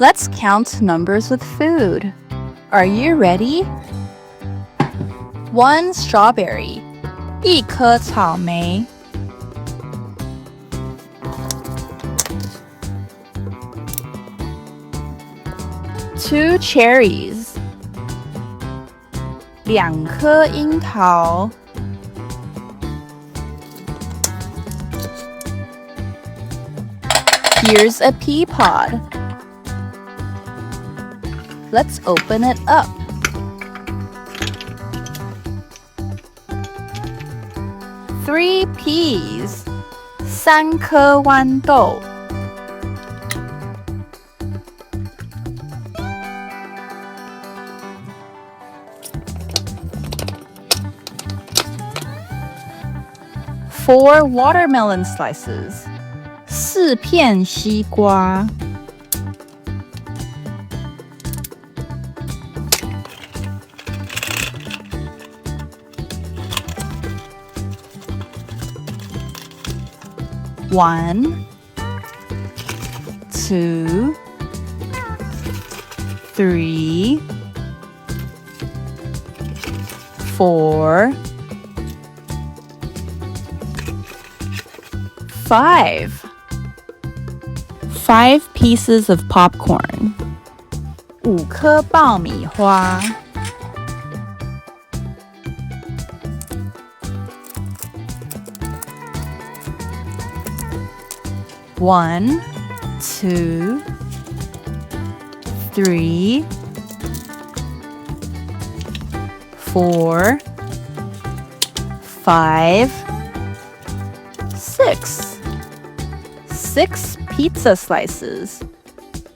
Let's count numbers with food. Are you ready? 1 strawberry. 一颗草莓。2 cherries. 2颗樱桃。Here's a pea pod. Let's open it up. 3 peas. 3颗豌豆。4 watermelon slices. 4片西瓜。1, 2, 3, 4, 5. 5 pieces of popcorn. 5颗爆米花。1, 2, 3, 4, 5, 6. 6 pizza slices.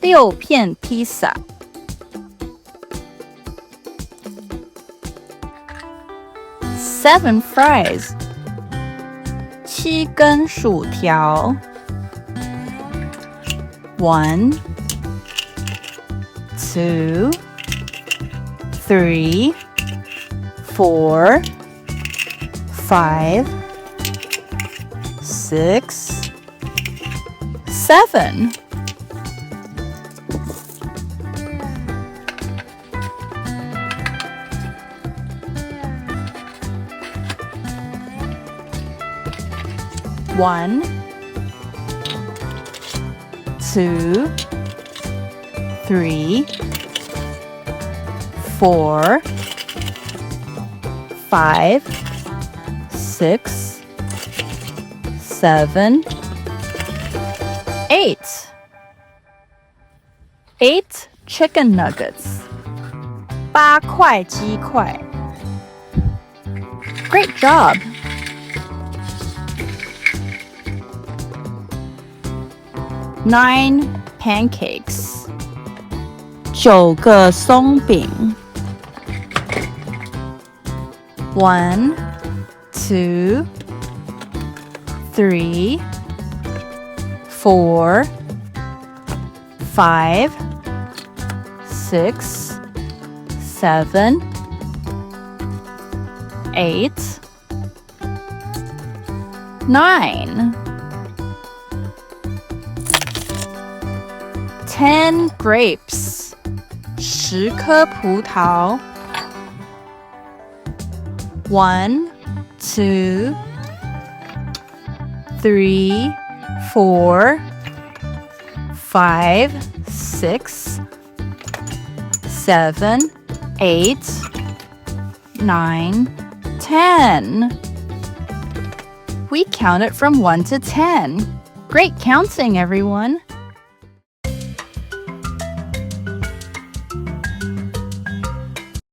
6片披萨。7 fries. 7根薯条。1, 2, 3, 4, 5, 6, 7. One, 2, 3, 4, 5, 6, 7, 8. 8 chicken nuggets. 8块鸡块。Great job! Nine pancakes. 9个松饼。1, 2, 3, 4, 5, 6, 7, 8, 9. 10 grapes. 10颗葡萄。1, 2, 3, 4, 5, 6, 7, 8, 9, 10. We counted from 1 to 10. Great counting, everyone!